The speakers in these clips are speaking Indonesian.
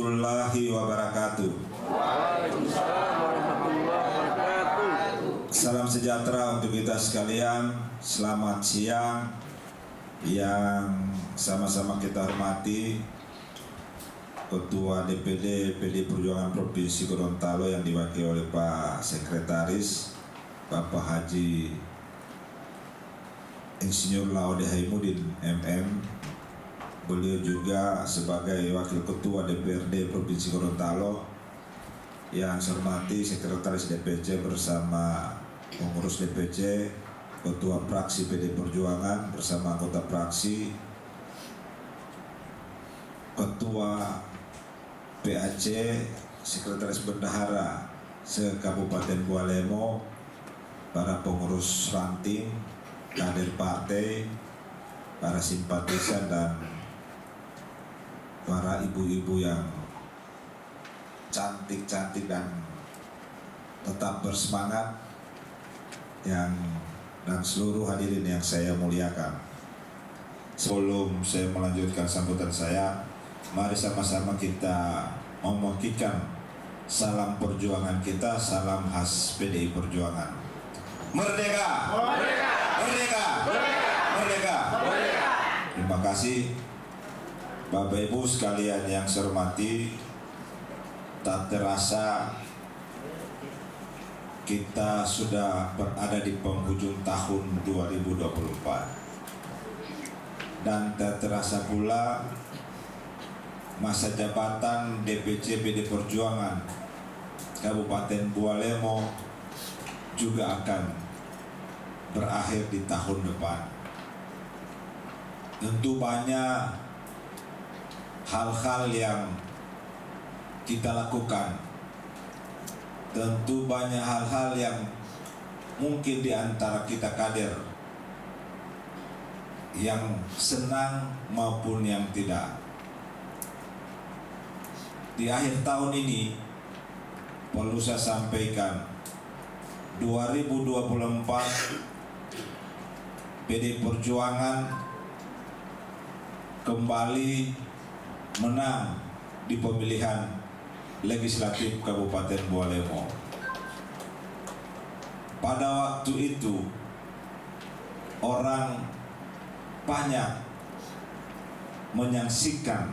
warahmatullahi wabarakatuh. Waalaikumsalam warahmatullahi wabarakatuh. Salam sejahtera untuk kita sekalian. Selamat siang. Yang sama-sama kita hormati Ketua DPD PD Perjuangan Provinsi Gorontalo yang diwakili oleh Pak Sekretaris Bapak Haji Insinyur Laude Haimudin MM. Beliau juga sebagai Wakil Ketua DPRD Provinsi Gorontalo. Yang saya hormati Sekretaris DPC bersama pengurus DPC, Ketua Fraksi PD Perjuangan bersama anggota fraksi, Ketua PAC, Sekretaris Bendahara se-Kabupaten Bualemo, para pengurus ranting, kader partai, para simpatisan dan para ibu-ibu yang cantik-cantik dan tetap bersemangat, dan seluruh hadirin yang saya muliakan. Sebelum saya melanjutkan sambutan saya, mari sama-sama kita memokikan salam perjuangan kita, salam khas PDI Perjuangan. Merdeka! Merdeka! Merdeka! Merdeka! Merdeka! Terima kasih Bapak Ibu sekalian yang saya hormati. Tak terasa kita sudah berada di penghujung tahun 2024, dan tak terasa pula masa jabatan DPC PD Perjuangan Kabupaten Bualemo juga akan berakhir di tahun depan. Tentu banyak hal-hal yang kita lakukan, tentu banyak hal-hal yang mungkin di antara kita kader yang senang maupun yang tidak. Di akhir tahun ini perlu saya sampaikan, 2024 PD Perjuangan kembali menang di pemilihan legislatif Kabupaten Bualemo. Pada waktu itu orang banyak menyaksikan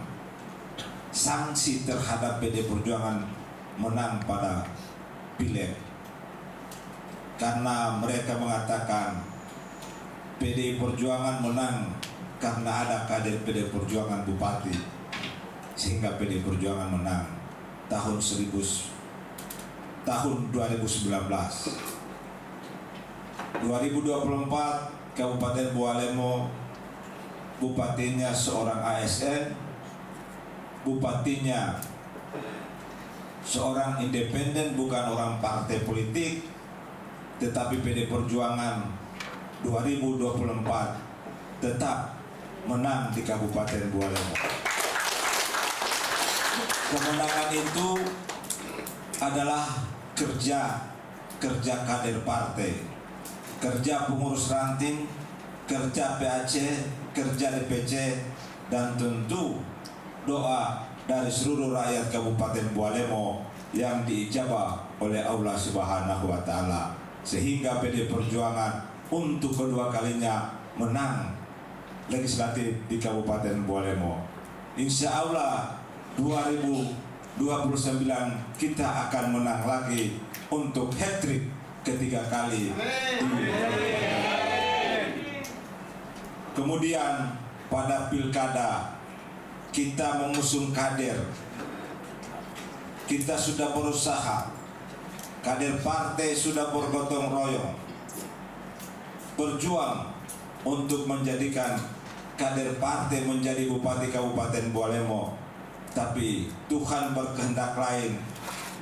sanksi terhadap PD Perjuangan menang pada pileg, karena mereka mengatakan PD Perjuangan menang karena ada kader PD Perjuangan bupati, sehingga PD Perjuangan menang tahun 2019. 2024 Kabupaten Bualemo, bupatinya seorang ASN, bupatinya seorang independen, bukan orang partai politik, tetapi PD Perjuangan 2024 tetap menang di Kabupaten Bualemo. Kemenangan itu adalah kerja kader partai, kerja pengurus ranting, kerja PAC, kerja DPC, dan tentu doa dari seluruh rakyat Kabupaten Bualemo yang diijabah oleh Allah Subhanahu wa Ta'ala, sehingga PD Perjuangan untuk kedua kalinya menang legislatif di Kabupaten Bualemo. Insya Allah 2029 kita akan menang lagi untuk hat-trick ketiga kali. Kemudian pada pilkada kita mengusung kader. Kita sudah berusaha, kader partai sudah bergotong royong berjuang untuk menjadikan kader partai menjadi bupati Kabupaten Bualemo. Tapi Tuhan berkehendak lain,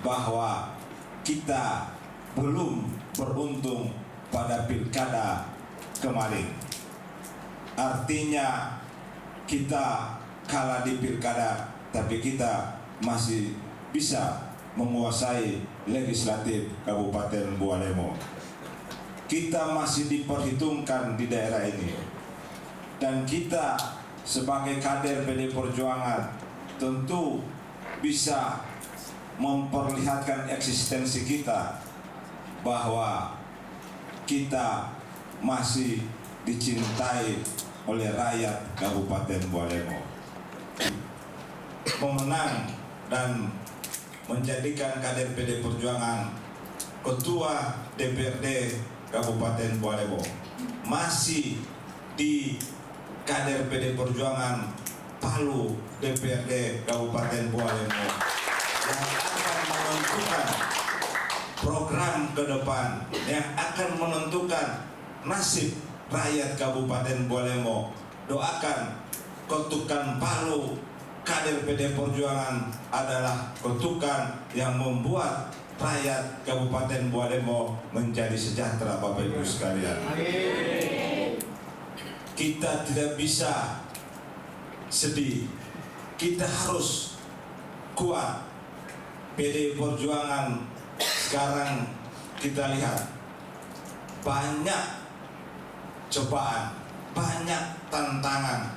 bahwa kita belum beruntung pada pilkada kemarin. Artinya kita kalah di pilkada, tapi kita masih bisa menguasai legislatif Kabupaten Bualemo. Kita masih diperhitungkan di daerah ini, dan kita sebagai kader PD Perjuangan tentu bisa memperlihatkan eksistensi kita bahwa kita masih dicintai oleh rakyat Kabupaten Bualemo. Memenang dan menjadikan kader PD Perjuangan Ketua DPRD Kabupaten Bualemo, masih di kader PD Perjuangan Palu DPRD Kabupaten Bualemo, yang akan menentukan program ke depan, yang akan menentukan nasib rakyat Kabupaten Bualemo. Doakan ketukan Palu kader PD Perjuangan adalah ketukan yang membuat rakyat Kabupaten Bualemo menjadi sejahtera, Bapak Ibu sekalian. Kita tidak bisa sedih, kita harus kuat. PD Perjuangan sekarang kita lihat banyak cobaan, banyak tantangan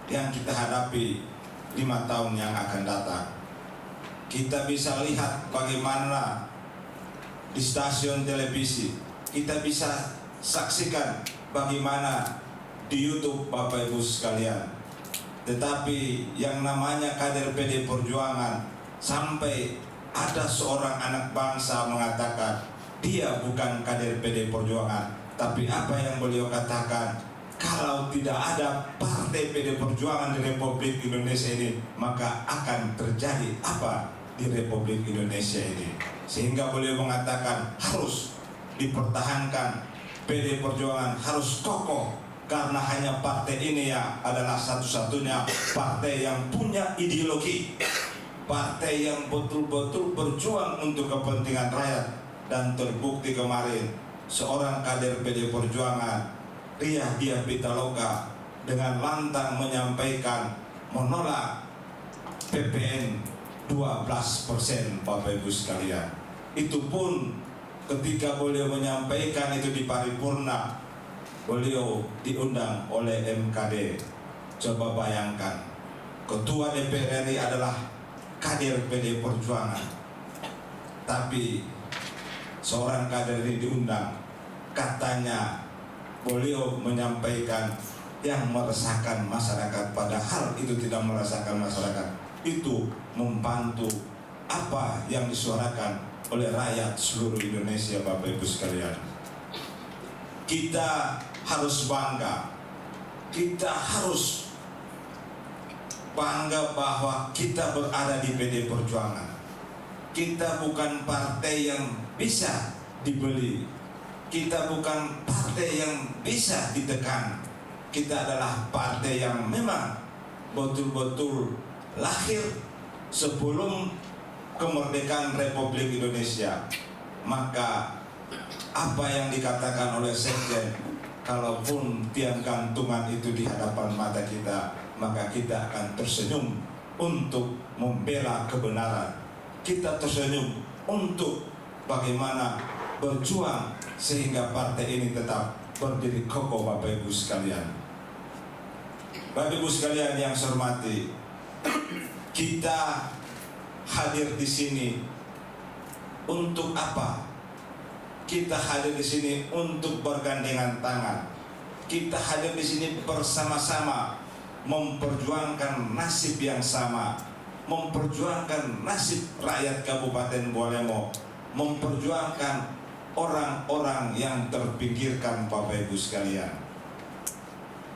yang kita hadapi 5 tahun yang akan datang. Kita bisa lihat bagaimana di stasiun televisi, kita bisa saksikan bagaimana di YouTube, Bapak Ibu sekalian. Tetapi yang namanya kader PD Perjuangan, sampai ada seorang anak bangsa mengatakan dia bukan kader PD Perjuangan, tapi apa yang beliau katakan, kalau tidak ada partai PD Perjuangan di Republik Indonesia ini, maka akan terjadi apa di Republik Indonesia ini. Sehingga beliau mengatakan harus dipertahankan, PD Perjuangan harus kokoh, karena hanya partai ini ya adalah satu-satunya partai yang punya ideologi, partai yang betul-betul berjuang untuk kepentingan rakyat. Dan terbukti kemarin seorang kader PD Perjuangan, Ria Diah Pitaloka, dengan lantang menyampaikan menolak PPN 12%, Bapak Ibu sekalian. Itu pun ketika beliau menyampaikan itu di paripurna, beliau diundang oleh MKD. Coba bayangkan, Ketua DPR RI adalah kader PD Perjuangan, tapi seorang kader ini diundang, katanya beliau menyampaikan yang meresahkan masyarakat, padahal itu tidak meresahkan masyarakat. Itu membantu apa yang disuarakan oleh rakyat seluruh Indonesia, Bapak Ibu sekalian. Kita harus bangga, kita harus bangga bahwa kita berada di PD Perjuangan. Kita bukan partai yang bisa dibeli, kita bukan partai yang bisa ditekan. Kita adalah partai yang memang betul-betul lahir sebelum kemerdekaan Republik Indonesia. Maka apa yang dikatakan oleh Sekjen, kalaupun tiang gantungan itu di hadapan mata kita, maka kita akan tersenyum untuk membela kebenaran. Kita tersenyum untuk bagaimana berjuang sehingga partai ini tetap berdiri kokoh, Bapak Ibu sekalian. Bapak Ibu sekalian yang saya hormati, kita hadir di sini untuk apa? Kita hadir di sini untuk bergandengan tangan. Kita hadir di sini bersama-sama memperjuangkan nasib yang sama, memperjuangkan nasib rakyat Kabupaten Bualemo, memperjuangkan orang-orang yang terpinggirkan, Bapak Ibu sekalian.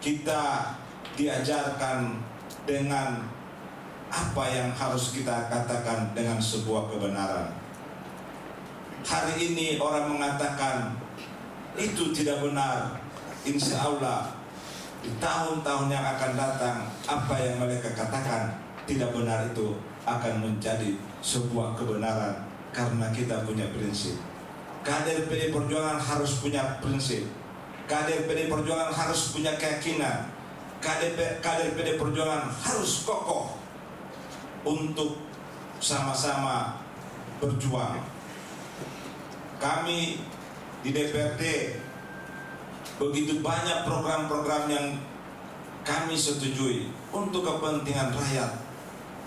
Kita diajarkan dengan apa yang harus kita katakan dengan sebuah kebenaran. Hari ini orang mengatakan itu tidak benar. Insya Allah di tahun-tahun yang akan datang, apa yang mereka katakan tidak benar itu akan menjadi sebuah kebenaran, karena kita punya prinsip. Kader PD Perjuangan harus punya prinsip. Kader PD Perjuangan harus punya keyakinan. Kader PD Perjuangan harus kokoh untuk sama-sama berjuang. Kami di DPRD begitu banyak program-program yang kami setujui untuk kepentingan rakyat.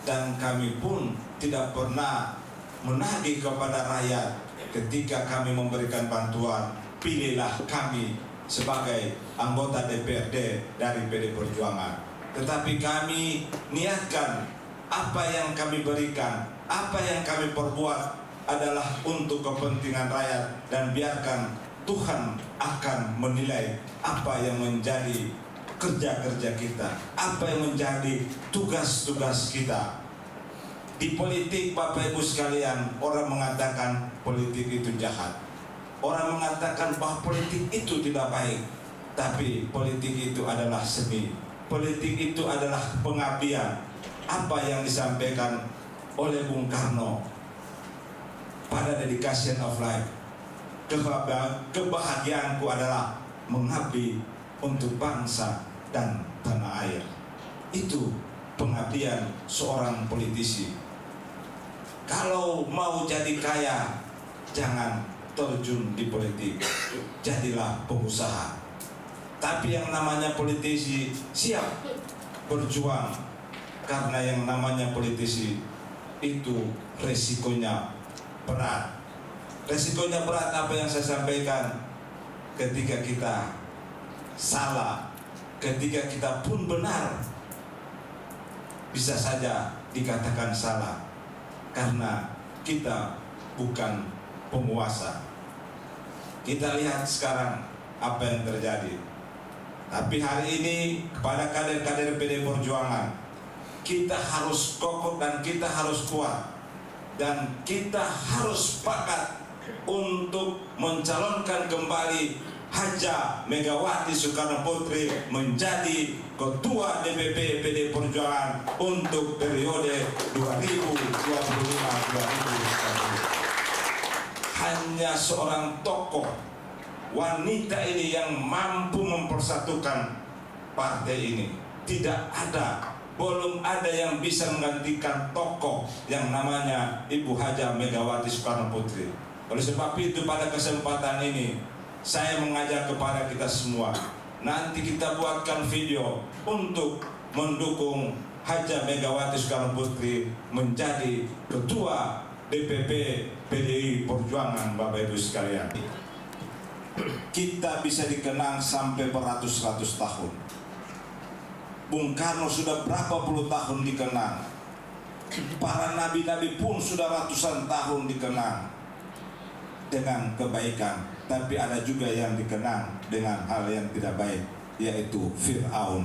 dan kami pun tidak pernah menagih kepada rakyat ketika kami memberikan bantuan. Pilihlah kami sebagai anggota DPRD dari PD Perjuangan. Tetapi kami niatkan apa yang kami berikan, apa yang kami perbuat adalah untuk kepentingan rakyat, dan biarkan Tuhan akan menilai apa yang menjadi kerja-kerja kita, apa yang menjadi tugas-tugas kita. Di politik, Bapak Ibu sekalian, orang mengatakan politik itu jahat. Orang mengatakan bahwa politik itu tidak baik. Tapi politik itu adalah seni. Politik itu adalah pengabdian. Apa yang disampaikan oleh Bung Karno pada Dedication of Life. Kebahagiaanku adalah mengabdi untuk bangsa dan tanah air. Itu pengabdian seorang politisi. Kalau mau jadi kaya, jangan terjun di politik, jadilah pengusaha. Tapi yang namanya politisi siap berjuang, karena yang namanya politisi itu resikonya berat. Resikonya berat apa yang saya sampaikan. Ketika kita salah, ketika kita pun benar, bisa saja dikatakan salah, karena kita bukan penguasa. Kita lihat sekarang apa yang terjadi. Tapi hari ini kepada kader-kader PD Perjuangan, kita harus kokoh dan kita harus kuat, dan kita harus sepakat untuk mencalonkan kembali Haja Megawati Soekarno Putri menjadi Ketua DPP PD Perjuangan untuk periode 2025-2030. Hanya seorang tokoh wanita ini yang mampu mempersatukan partai ini. Tidak ada, belum ada yang bisa menggantikan tokoh yang namanya Ibu Haja Megawati Soekarno Putri. Oleh sebab itu pada kesempatan ini saya mengajak kepada kita semua, nanti kita buatkan video untuk mendukung Haja Megawati Soekarno Putri menjadi Ketua DPP PDI Perjuangan. Bapak Ibu sekalian, kita bisa dikenang sampai beratus-ratus tahun. Bung Karno sudah berapa puluh tahun dikenang. Para nabi-nabi pun sudah ratusan tahun dikenang dengan kebaikan. Tapi ada juga yang dikenang dengan hal yang tidak baik, yaitu Fir'aun.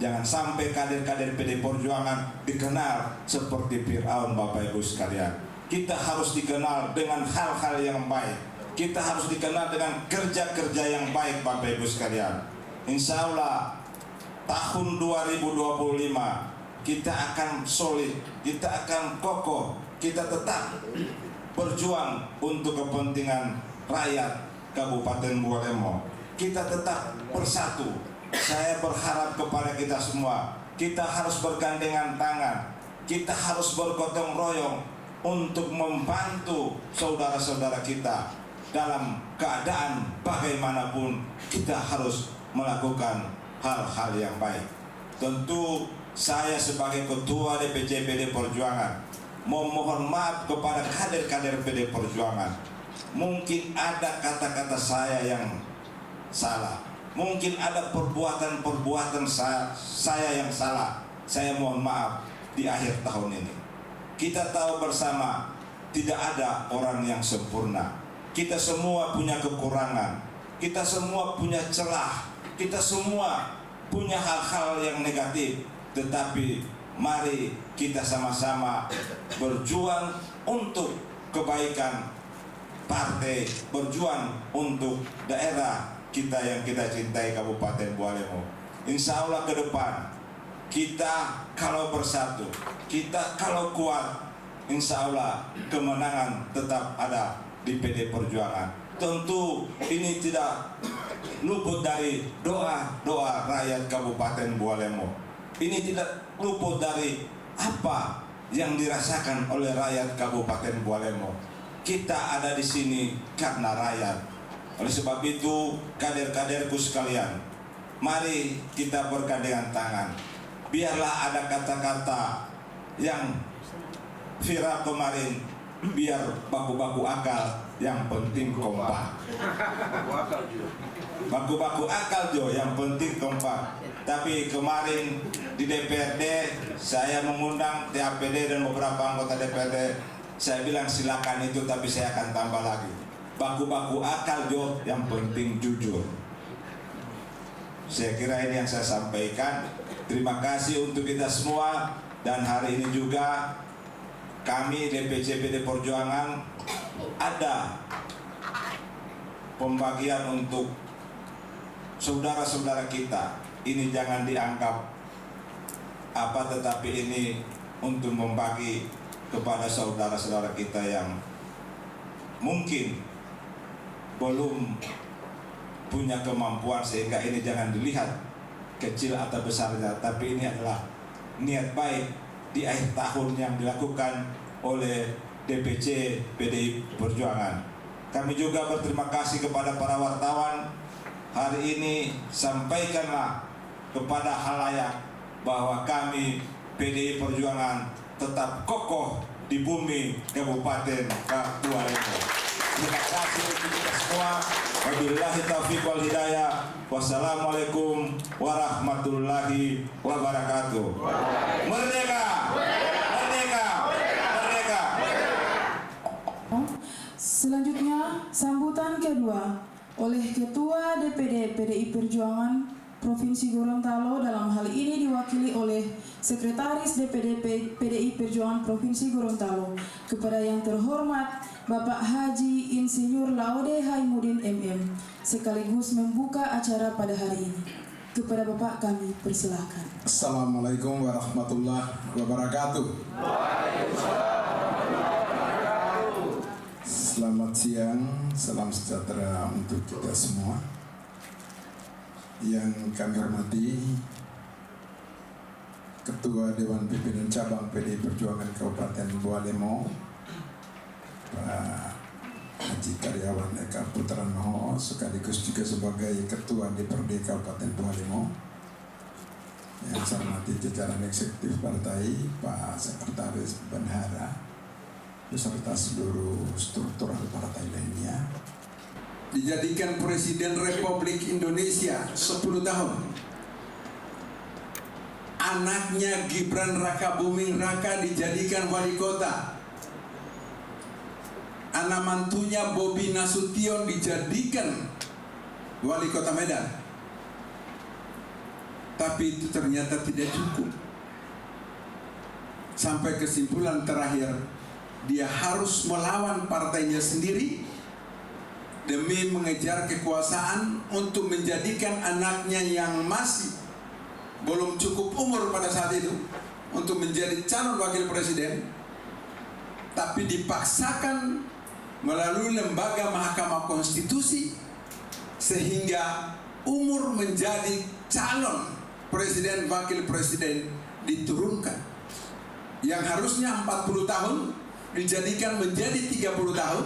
Jangan sampai kader-kader PD Perjuangan dikenal seperti Fir'aun. Bapak Ibu sekalian, kita harus dikenal dengan hal-hal yang baik. Kita harus dikenal dengan kerja-kerja yang baik. Bapak Ibu sekalian, insya Allah tahun 2025 kita akan solid, kita akan kokoh, kita tetap berjuang untuk kepentingan rakyat Kabupaten Bualemo. Kita tetap bersatu. Saya berharap kepada kita semua, kita harus bergandengan tangan, kita harus bergotong royong untuk membantu saudara-saudara kita dalam keadaan bagaimanapun. Kita harus melakukan hal-hal yang baik. Tentu saya sebagai Ketua DPC PD Perjuangan memohon maaf kepada kader-kader PD Perjuangan. Mungkin ada kata-kata saya yang salah, mungkin ada perbuatan-perbuatan saya yang salah. Saya mohon maaf di akhir tahun ini. Kita tahu bersama, tidak ada orang yang sempurna. Kita semua punya kekurangan, kita semua punya celah, kita semua punya hal-hal yang negatif. Tetapi mari kita sama-sama berjuang untuk kebaikan partai, berjuang untuk daerah kita yang kita cintai, Kabupaten Bualemo. Insya Allah ke depan kita kalau bersatu, kita kalau kuat, insya Allah kemenangan tetap ada di PD Perjuangan. Tentu ini tidak luput dari doa-doa rakyat Kabupaten Bualemo. Ini tidak luput dari apa yang dirasakan oleh rakyat Kabupaten Bualemo. Kita ada di sini karena rakyat. Oleh sebab itu, kader-kaderku sekalian, mari kita bergandengan tangan. Biarlah ada kata-kata yang viral kemarin, biar baku-baku akal, yang penting kompak. Baku-baku akal Jo, yang penting kompak. Tapi kemarin di DPRD saya mengundang TAPD dan beberapa anggota DPRD. Saya bilang silakan itu, tapi saya akan tambah lagi. Baku-baku akal Jo, yang penting jujur. Saya kira ini yang saya sampaikan. Terima kasih untuk kita semua. Dan hari ini juga kami DPC PD Perjuangan ada pembagian untuk saudara-saudara kita. Ini jangan dianggap apa, tetapi ini untuk membagi kepada saudara-saudara kita yang mungkin belum punya kemampuan, sehingga ini jangan dilihat kecil atau besarnya, tapi ini adalah niat baik di akhir tahun yang dilakukan oleh DPC PDI Perjuangan. Kami juga berterima kasih kepada para wartawan. Hari ini sampaikanlah kepada halayak bahwa kami PDI Perjuangan tetap kokoh di bumi Kabupaten Papua Lemo. Terima kasih untuk kita semua. Wabillahi taufiq wal hidayah. Wassalamualaikum warahmatullahi wabarakatuh. Merdeka! Merdeka! Merdeka! Selanjutnya, sambutan kedua oleh Ketua DPD PDI Perjuangan Provinsi Gorontalo, dalam hal ini diwakili oleh Sekretaris DPD PDI Perjuangan Provinsi Gorontalo, kepada yang terhormat Bapak Haji Insinyur Laode Haimudin MM, sekaligus membuka acara pada hari ini. Kepada Bapak kami persilahkan. Assalamualaikum warahmatullahi wabarakatuh. Selamat siang, salam sejahtera untuk kita semua. Yang kami hormati Ketua Dewan Pimpinan Cabang PDI Perjuangan Kabupaten Bua Lemo, Pak Haji Karyawan Eka Putra Noho, sekaligus juga sebagai Ketua DPRD Kabupaten Bua Lemo. Yang saya hormati jajaran eksekutif partai, Pak Sekretaris Bendahara, beserta seluruh struktural partai lainnya. Dijadikan Presiden Republik Indonesia 10 tahun. Anaknya Gibran Raka Buming Raka dijadikan wali kota. Anak mantunya Bobi Nasution dijadikan wali kota Medan. Tapi itu ternyata tidak cukup. Sampai kesimpulan terakhir, dia harus melawan partainya sendiri demi mengejar kekuasaan untuk menjadikan anaknya yang masih belum cukup umur pada saat itu untuk menjadi calon wakil presiden, tapi dipaksakan melalui lembaga Mahkamah Konstitusi sehingga umur menjadi calon presiden wakil presiden diturunkan. Yang harusnya 40 tahun dijadikan menjadi 30 tahun,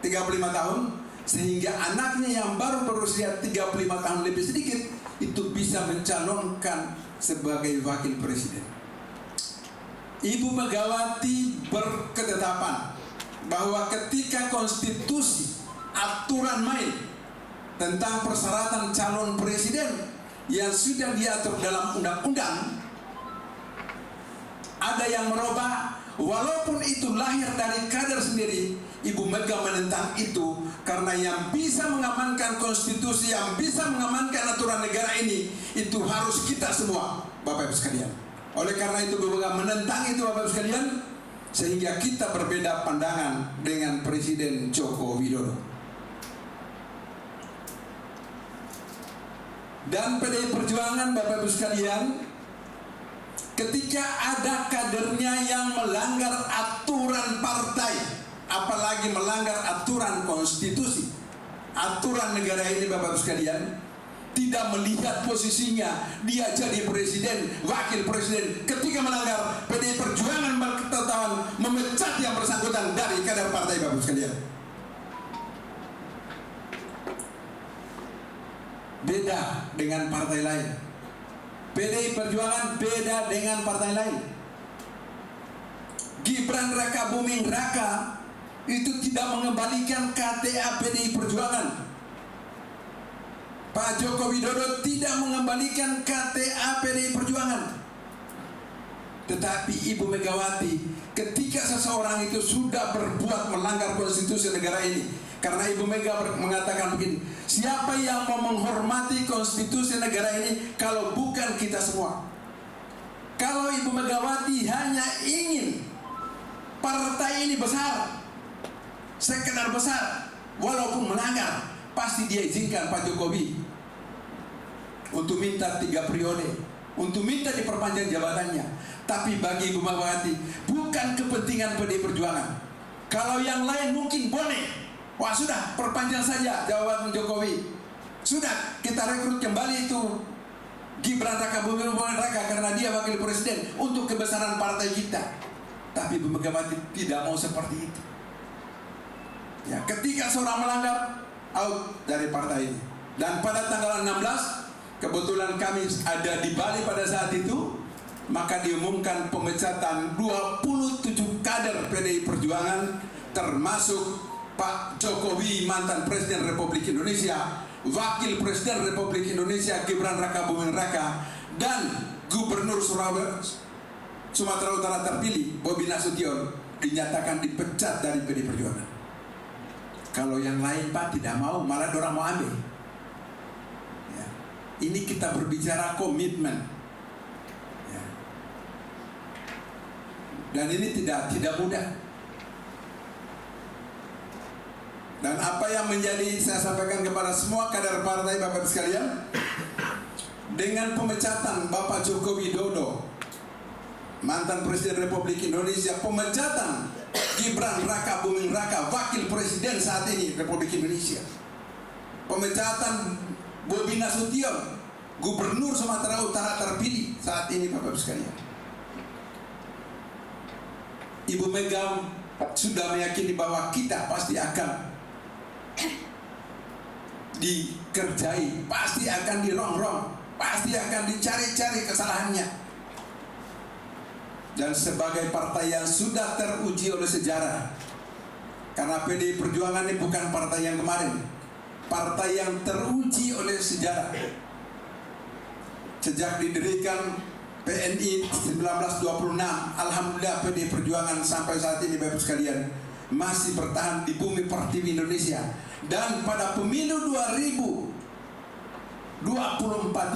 35 tahun, sehingga anaknya yang baru berusia 35 tahun lebih sedikit itu bisa mencalonkan sebagai wakil presiden. Ibu Megawati berketetapan bahwa ketika konstitusi, aturan main tentang persyaratan calon presiden yang sudah diatur dalam undang-undang ada yang merubah, walaupun itu lahir dari kader sendiri, Ibu Mega menentang itu karena yang bisa mengamankan konstitusi, yang bisa mengamankan aturan negara ini, itu harus kita semua, Bapak Ibu sekalian. Oleh karena itu Ibu Mega menentang itu, Bapak Ibu sekalian, sehingga kita berbeda pandangan dengan Presiden Joko Widodo. Dan PDI Perjuangan, Bapak Ibu sekalian, ketika ada kadernya yang melanggar aturan partai, apalagi melanggar aturan konstitusi, aturan negara ini, Bapak Ibu sekalian, tidak melihat posisinya dia jadi presiden, wakil presiden, ketika melanggar, PDI Perjuangan berketetapan memecat yang bersangkutan dari kader partai, Bapak Ibu sekalian. Beda dengan partai lain. PDI Perjuangan beda dengan partai lain. Gibran Raka Buming Raka itu tidak mengembalikan KTA PDI Perjuangan. Pak Joko Widodo tidak mengembalikan KTA PDI Perjuangan. Tetapi Ibu Megawati, ketika seseorang itu sudah berbuat melanggar konstitusi negara ini, karena Ibu Mega mengatakan begini, siapa yang mau menghormati konstitusi negara ini kalau bukan kita semua? Kalau Ibu Megawati hanya ingin partai ini besar, sekedar besar, walaupun melanggar, pasti dia izinkan Pak Jokowi untuk minta 3 periode, untuk minta diperpanjang jabatannya. Tapi bagi Ibu Megawati, bukan kepentingan PDI Perjuangan. Kalau yang lain mungkin boleh, wah sudah, perpanjang saja jabatan Jokowi. Sudah, kita rekrut kembali itu Gibran Raka Buming Raka karena dia wakil presiden untuk kebesaran partai kita. Tapi Ibu Megawati tidak mau seperti itu. Ya, ketika seorang melanggar, out dari partai ini. Dan pada tanggal 16, kebetulan kami ada di Bali pada saat itu, maka diumumkan pemecatan 27 kader PDI Perjuangan, termasuk Pak Jokowi, mantan Presiden Republik Indonesia, Wakil Presiden Republik Indonesia Gibran Raka Buming Raka, dan Gubernur Sumatera Utara terpilih Bobi Nasution dinyatakan dipecat dari PDI Perjuangan. Kalau yang lain Pak tidak mau, malah orang mau ambil. Ya. Ini kita berbicara komitmen. Ya. Dan ini tidak mudah. Dan apa yang menjadi, saya sampaikan kepada semua kader partai Bapak sekalian, dengan pemecatan Bapak Joko Widodo, mantan Presiden Republik Indonesia, pemecatan Gibran Raka Buming Raka, Wakil Presiden saat ini Republik Indonesia, pemecatan Bobi Nasution, Gubernur Sumatera Utara terpilih saat ini Bapak sekalian. Ibu Mega sudah meyakini bahwa kita pasti akan dikerjai, pasti akan dirongrong, pasti akan dicari-cari kesalahannya. Dan sebagai partai yang sudah teruji oleh sejarah, karena PDI Perjuangan ini bukan partai yang kemarin, partai yang teruji oleh sejarah. Sejak didirikan PNI 1926, alhamdulillah PDI Perjuangan sampai saat ini Bapak sekalian masih bertahan di bumi pertiwi Indonesia. Dan pada pemilu 2024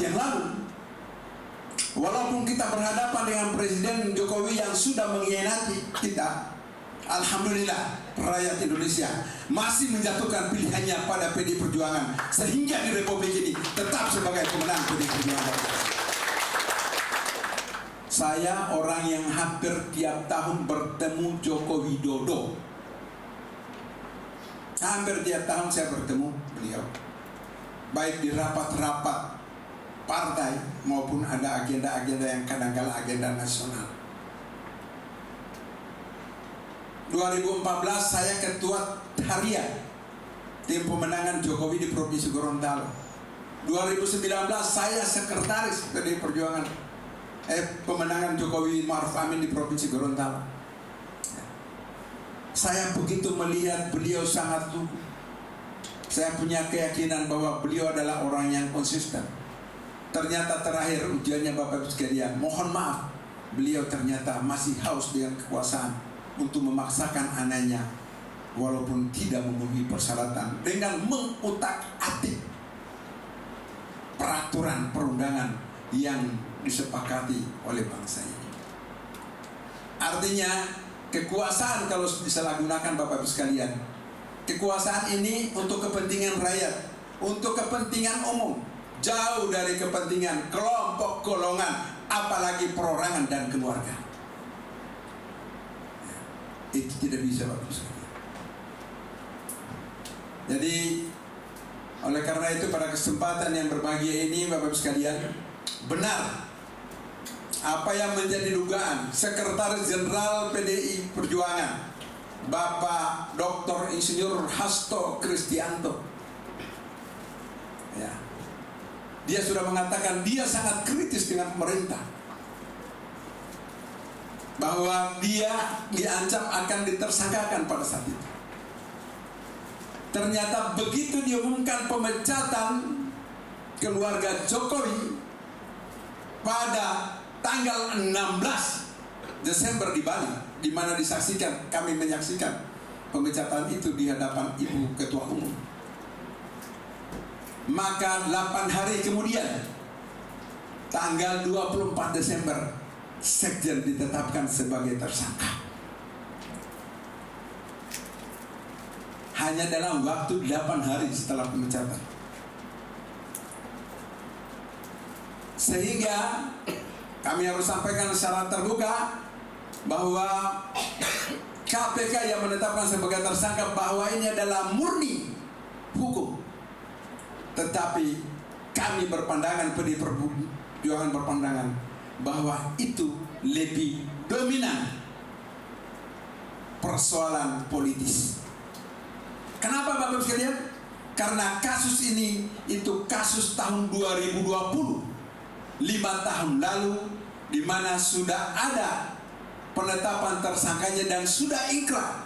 yang lalu, walaupun kita berhadapan dengan Presiden Jokowi yang sudah mengkhianati kita, alhamdulillah rakyat Indonesia masih menjatuhkan pilihannya pada PDI Perjuangan, sehingga di Republik ini tetap sebagai pemenang PDI Perjuangan. Saya orang yang hampir tiap tahun bertemu Joko Widodo. Hampir tiap tahun saya bertemu beliau, baik di rapat-rapat partai maupun ada agenda-agenda yang kadang-kala agenda nasional. 2014 saya ketua harian tim pemenangan Jokowi di Provinsi Gorontalo. 2019 saya sekretaris PDI Perjuangan pemenangan Jokowi Ma'ruf Amin di Provinsi Gorontalo. Saya begitu melihat beliau sangat lugu. Saya punya keyakinan bahwa beliau adalah orang yang konsisten. Ternyata terakhir ujiannya Bapak sekalian, mohon maaf, beliau ternyata masih haus dengan kekuasaan untuk memaksakan anaknya walaupun tidak memenuhi persyaratan dengan mengutak-atik peraturan perundangan yang disepakati oleh bangsa ini. Artinya kekuasaan kalau disalahgunakan Bapak sekalian, kekuasaan ini untuk kepentingan rakyat, untuk kepentingan umum, jauh dari kepentingan kelompok golongan, apalagi perorangan dan keluarga. Itu tidak bisa Bapak sekalian. Jadi oleh karena itu pada kesempatan yang berbahagia ini Bapak sekalian, benar apa yang menjadi dugaan Sekretaris Jenderal PDI Perjuangan Bapak Dr. Insinyur Hasto Kristianto, ya, dia sudah mengatakan dia sangat kritis dengan pemerintah. bahwa dia diancam akan ditersangkakan pada saat itu. Ternyata begitu diumumkan pemecatan keluarga Jokowi pada tanggal 16 Desember di Bali, di mana disaksikan, kami menyaksikan pemecatan itu di hadapan Ibu Ketua Umum. Maka 8 hari kemudian, tanggal 24 Desember, Sekjen ditetapkan sebagai tersangka. Hanya dalam waktu 8 hari setelah pemecatan. Sehingga kami harus sampaikan secara terbuka bahwa KPK yang menetapkan sebagai tersangka bahwa ini adalah murni hukum. Tetapi kami berpandangan, PD Perjuangan berpandangan bahwa itu lebih dominan persoalan politis. Kenapa Bapak sekalian? Karena kasus ini itu kasus tahun 2020, 5 tahun lalu, di mana sudah ada penetapan tersangkanya dan sudah ingkrah.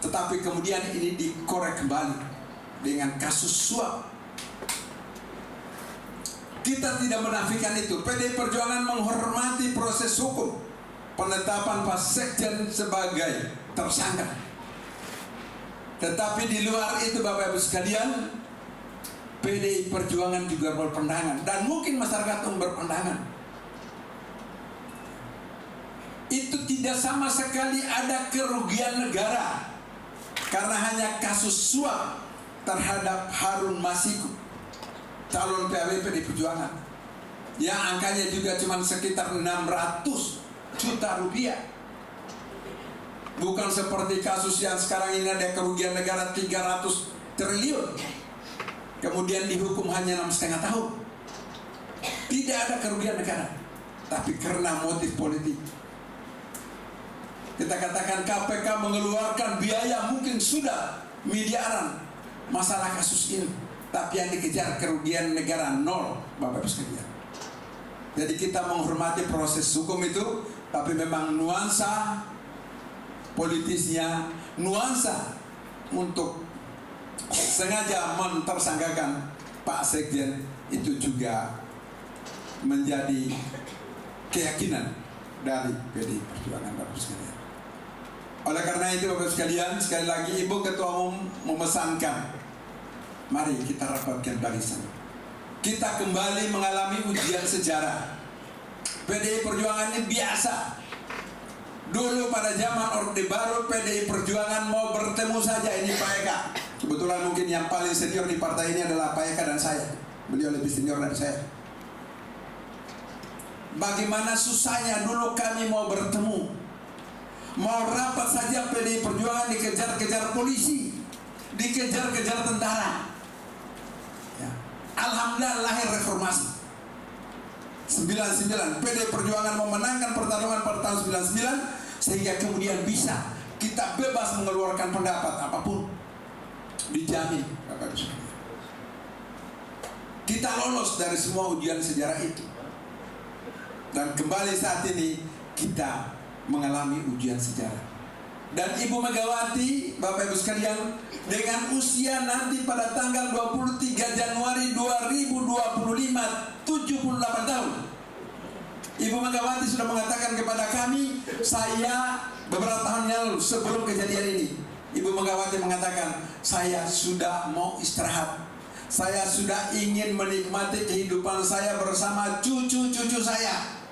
Tetapi kemudian ini dikorek kembali dengan kasus suap. Kita tidak menafikan itu. PDI Perjuangan menghormati proses hukum penetapan Pak Sekjen sebagai tersangka. Tetapi di luar itu Bapak Ibu sekalian, PDI Perjuangan juga berpandangan, dan mungkin masyarakat umum berpandangan, itu tidak sama sekali ada kerugian negara karena hanya kasus suap terhadap Harun Masiku, calon PAW PDI Perjuangan, yang angkanya juga cuma sekitar 600 juta rupiah. Bukan seperti kasus yang sekarang ini ada kerugian negara 300 triliun, kemudian dihukum hanya 6,5 tahun. Tidak ada kerugian negara, tapi karena motif politik. Kita katakan KPK mengeluarkan biaya mungkin sudah miliaran masalah kasus ini, tapi yang dikejar kerugian negara nol, Bapak Ibu sekalian. Jadi kita menghormati proses hukum itu, tapi memang nuansa politisnya, nuansa untuk sengaja mentersangkakan Pak Sekjen itu juga menjadi keyakinan dari PDI Perjuangan, Bapak sekalian. Oleh karena itu Bapak sekalian, sekali lagi Ibu Ketua Umum memesankan, mari kita rapatkan barisan. Kita kembali mengalami ujian sejarah. PDI Perjuangan ini biasa. Dulu pada zaman Orde Baru, PDI Perjuangan mau bertemu saja, ini Pak Eka. Kebetulan mungkin yang paling senior di partai ini adalah Pak Eka dan saya. Beliau lebih senior dari saya. Bagaimana susahnya dulu kami mau bertemu, mau rapat saja PDI Perjuangan dikejar-kejar polisi, dikejar-kejar tentara. Ya. Alhamdulillah lahir reformasi 99. PDI Perjuangan memenangkan pertarungan pada tahun 99, sehingga kemudian bisa kita bebas mengeluarkan pendapat apapun, dijamin Bapak Ibu sekalian. Kita lolos dari semua ujian sejarah itu, dan kembali saat ini kita mengalami ujian sejarah. Dan Ibu Megawati, Bapak Ibu sekalian, dengan usia nanti pada tanggal 23 Januari 2025, 78 tahun, Ibu Megawati sudah mengatakan kepada kami, saya beberapa tahun yang lalu sebelum kejadian ini, Ibu Megawati mengatakan, saya sudah mau istirahat, saya sudah ingin menikmati kehidupan saya bersama cucu-cucu saya.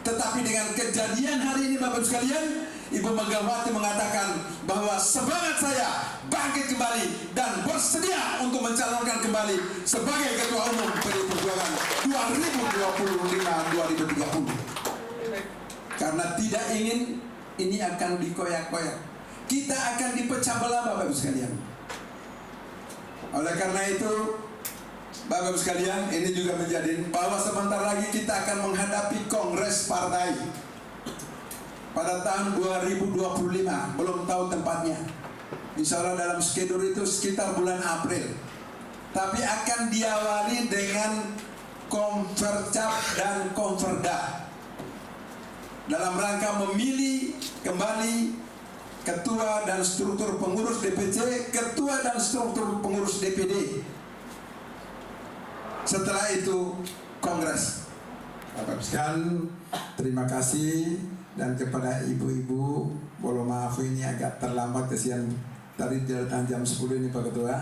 Tetapi dengan kejadian hari ini Bapak sekalian, Ibu Megawati mengatakan bahwa semangat saya bangkit kembali dan bersedia untuk mencalonkan kembali sebagai Ketua Umum PDI Perjuangan 2025-2030. Karena tidak ingin ini akan dikoyak-koyak, kita akan dipecah belah Bapak Ibu sekalian. Oleh karena itu Bapak Ibu sekalian, ini juga menjadi bahwa sebentar lagi kita akan menghadapi kongres partai pada tahun 2025, belum tahu tempatnya. Insya Allah dalam skedul itu sekitar bulan April. Tapi akan diawali dengan konvercap dan konverda. dalam rangka memilih kembali ketua dan struktur pengurus DPC, ketua dan struktur pengurus DPD. Setelah itu kongres. Bapak sekalian, terima kasih. Dan kepada ibu-ibu, boleh maaf ini agak terlambat, kesian tadi datang jam 10 ini Pak Ketua.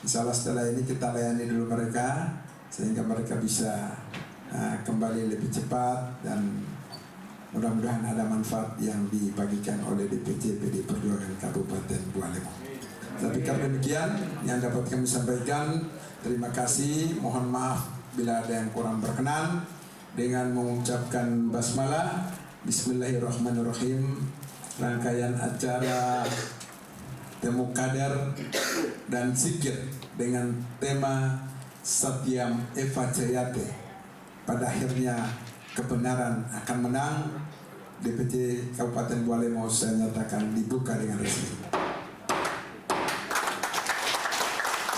Insya Allah setelah ini kita layani dulu mereka sehingga mereka bisa kembali lebih cepat, dan mudah-mudahan ada manfaat yang dibagikan oleh DPC PD Perjuangan Kabupaten Bua Lemong. Tapi karena demikian yang dapat kami sampaikan, terima kasih, mohon maaf bila ada yang kurang berkenan. Dengan mengucapkan basmalah, Bismillahirrahmanirrahim, rangkaian acara temu kader dan zikir dengan tema Satyam Eva Jayate, pada akhirnya kebenaran akan menang. DPC Kabupaten Bua Lemong saya nyatakan dibuka dengan resmi.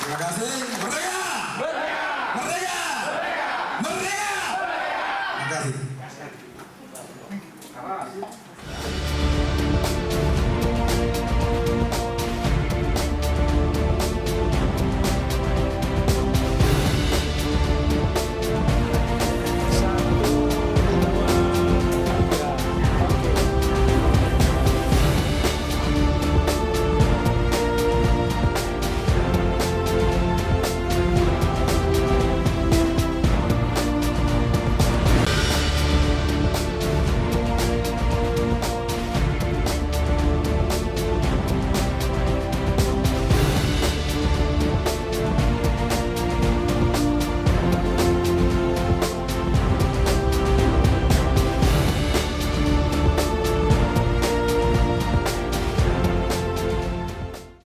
Terima kasih. Merdeka!